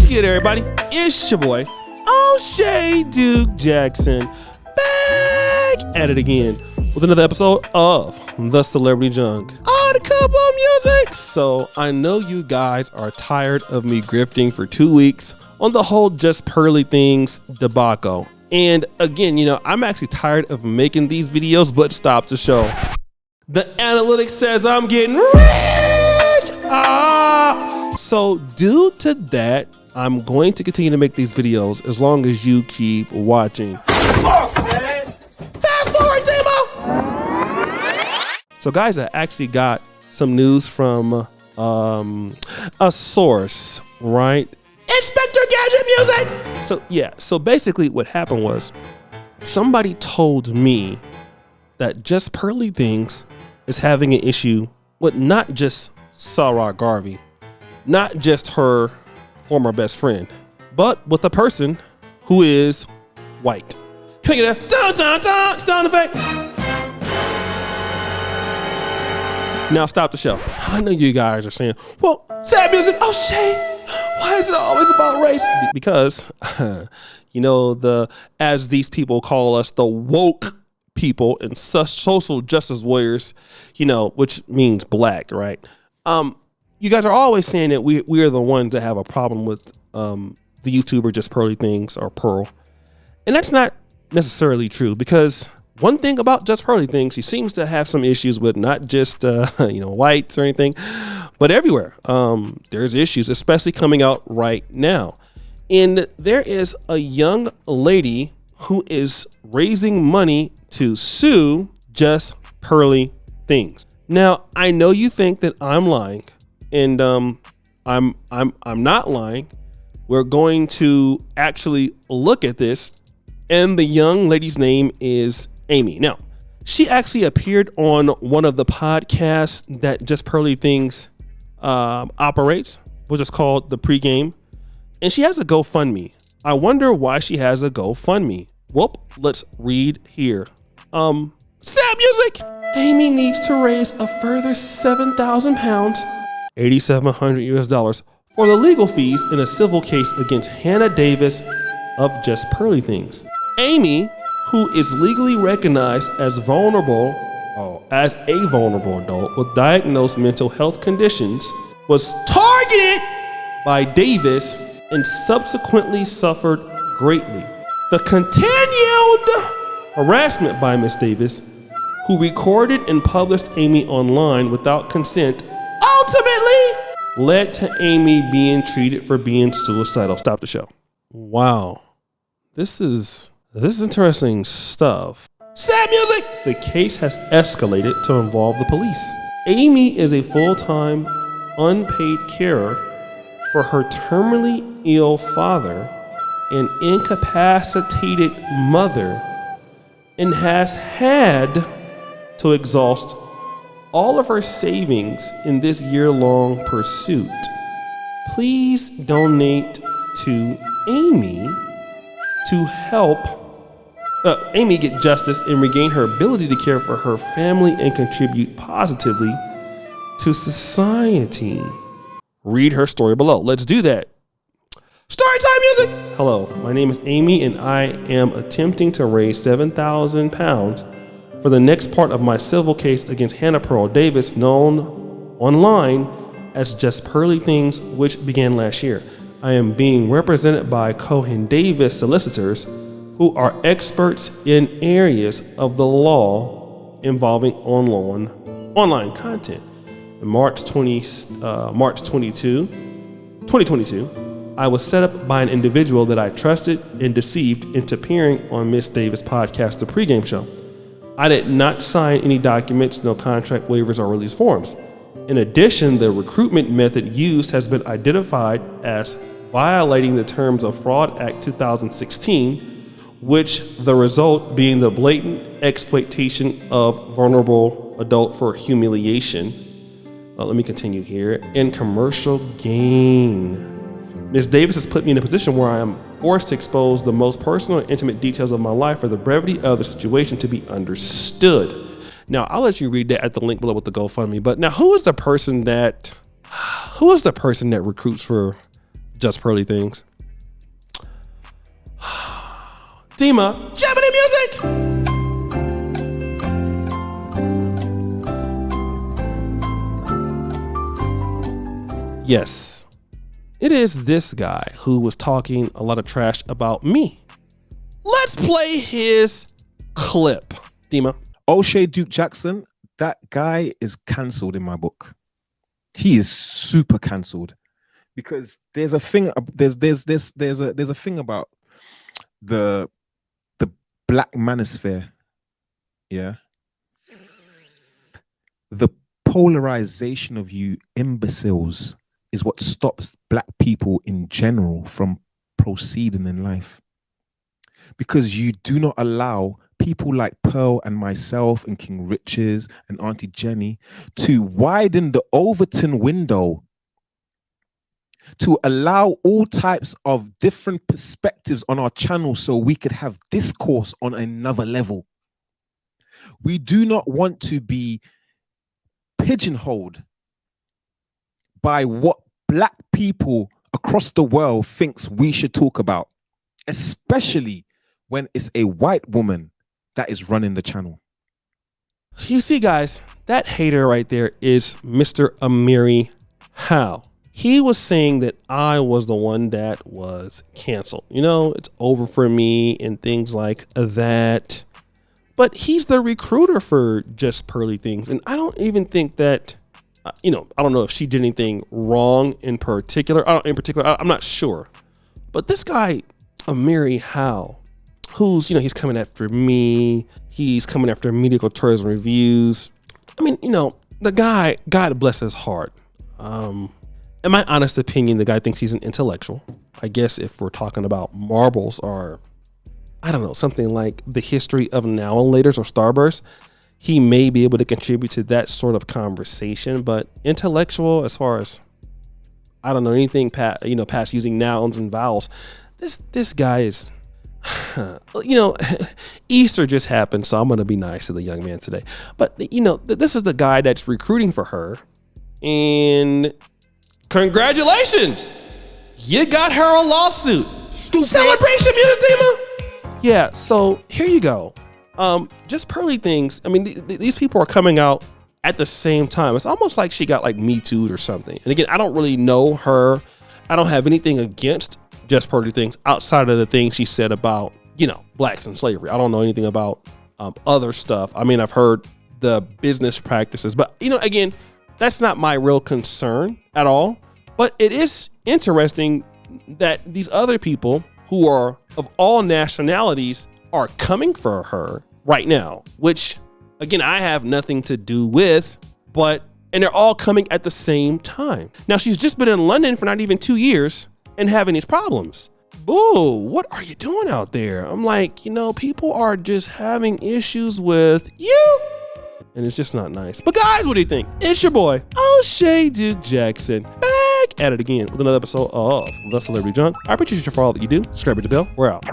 What's good, everybody? It's your boy, O'Shea Duke Jackson, back at it again with another episode of The Celebrity Junk Article Music. So I know you guys are tired of me grifting for 2 weeks on the whole Just Pearly Things debacle. And again, I'm actually tired of making these videos, but stop the show. The analytics says I'm getting rich. So due to that, I'm going to continue to make these videos as long as you keep watching. Fast forward, Timo. So guys, I actually got some news from a source, right? Inspector Gadget Music. So basically what happened was somebody told me that Just Pearly Things is having an issue with not just Sarah Garvey, not just her former best friend, but with a person who is white. Can I get a dun dun dun sound effect? Now stop the show. I know you guys are saying, well, sad music, oh shit, why is it always about race? Because, as these people call us, the woke people and social justice warriors, which means black, right? You guys are always saying that we are the ones that have a problem with the YouTuber Just Pearly Things or Pearl. And that's not necessarily true, because one thing about Just Pearly Things, she seems to have some issues with not just, whites or anything, but everywhere. There's issues, especially coming out right now. And there is a young lady who is raising money to sue Just Pearly Things. Now, I know you think that I'm lying, and I'm not lying. We're going to actually look at this, and the young lady's name is Amy. Now, she actually appeared on one of the podcasts that Just Pearly Things operates, which is called The Pregame, and she has a GoFundMe. I wonder why she has a GoFundMe. Well, let's read here. Sad music. Amy needs to raise a further £7,000, $8,700 for the legal fees in a civil case against Hannah Davis of Just Pearly Things. Amy, who is legally recognized as a vulnerable adult with diagnosed mental health conditions, was targeted by Davis and subsequently suffered greatly. The continued harassment by Miss Davis, who recorded and published Amy online without consent, ultimately led to Amy being treated for being suicidal. Stop the show. Wow. This is interesting stuff. Sad music! The case has escalated to involve the police. Amy is a full-time, unpaid carer for her terminally ill father and incapacitated mother, and has had to exhaust all of her savings in this year-long pursuit. Please donate to Amy to help Amy get justice and regain her ability to care for her family and contribute positively to society. Read her story below. Let's do that. Storytime music! Hello, my name is Amy, and I am attempting to raise £7,000 for the next part of my civil case against Hannah Pearl Davis, known online as Just Pearly Things, which began last year. I am being represented by Cohen Davis solicitors, who are experts in areas of the law involving online content. In March 22, 2022, I was set up by an individual that I trusted and deceived into appearing on Miss Davis' podcast, The Pregame Show. I did not sign any documents, no contract waivers or release forms. In addition, the recruitment method used has been identified as violating the terms of Fraud Act 2016, which the result being the blatant exploitation of vulnerable adult for humiliation. Let me continue here. And commercial gain. Ms. Davis has put me in a position where I am forced to expose the most personal and intimate details of my life for the brevity of the situation to be understood. Now, I'll let you read that at the link below with the GoFundMe. But now, who is the person that recruits for Just Pearly Things. Dima, Gemini music! Yes, it is this guy who was talking a lot of trash about me. Let's play his clip. Dima. O'Shea Duke Jackson, that guy is cancelled in my book. He is super cancelled because there's a thing. There's a thing about the black manosphere. Yeah. The polarization of you imbeciles is what stops black people in general from proceeding in life. Because you do not allow people like Pearl and myself and King Riches and Auntie Jenny to widen the Overton window to allow all types of different perspectives on our channel so we could have discourse on another level. We do not want to be pigeonholed by what black people across the world thinks we should talk about, especially when it's a white woman that is running the channel. You see, guys, that hater right there is Mr. Amiri Howe. He was saying that I was the one that was canceled. You know, it's over for me and things like that. But he's the recruiter for Just Pearly Things. And I don't even think that, I don't know if she did anything wrong in particular. I'm not sure. But this guy, Amiri Howe, who's, he's coming after me. He's coming after Medical Tourism Reviews. I mean, the guy, God bless his heart. In my honest opinion, the guy thinks he's an intellectual. I guess if we're talking about marbles or, I don't know, something like the history of Now and Laters or Starburst, he may be able to contribute to that sort of conversation. But intellectual, as far as, I don't know, anything past using nouns and vowels, this guy is, Easter just happened, so I'm going to be nice to the young man today. But, this is the guy that's recruiting for her. And congratulations, you got her a lawsuit. Stupid. Celebration music, Dima. Yeah, so here you go. Just Pearly Things. I mean, these people are coming out at the same time. It's almost like she got like Me Too'd or something. And again, I don't really know her. I don't have anything against Just Pearly Things outside of the things she said about, blacks and slavery. I don't know anything about other stuff. I mean, I've heard the business practices, but again, that's not my real concern at all. But it is interesting that these other people who are of all nationalities are coming for her right now, which again, I have nothing to do with, and they're all coming at the same time. Now, she's just been in London for not even 2 years and having these problems. Boo, what are you doing out there? I'm like, people are just having issues with you. And it's just not nice. But guys, what do you think? It's your boy, O'Shea Duke Jackson, back at it again with another episode of The Celebrity Junk. I appreciate you for all that you do. Subscribe to the bell. We're out.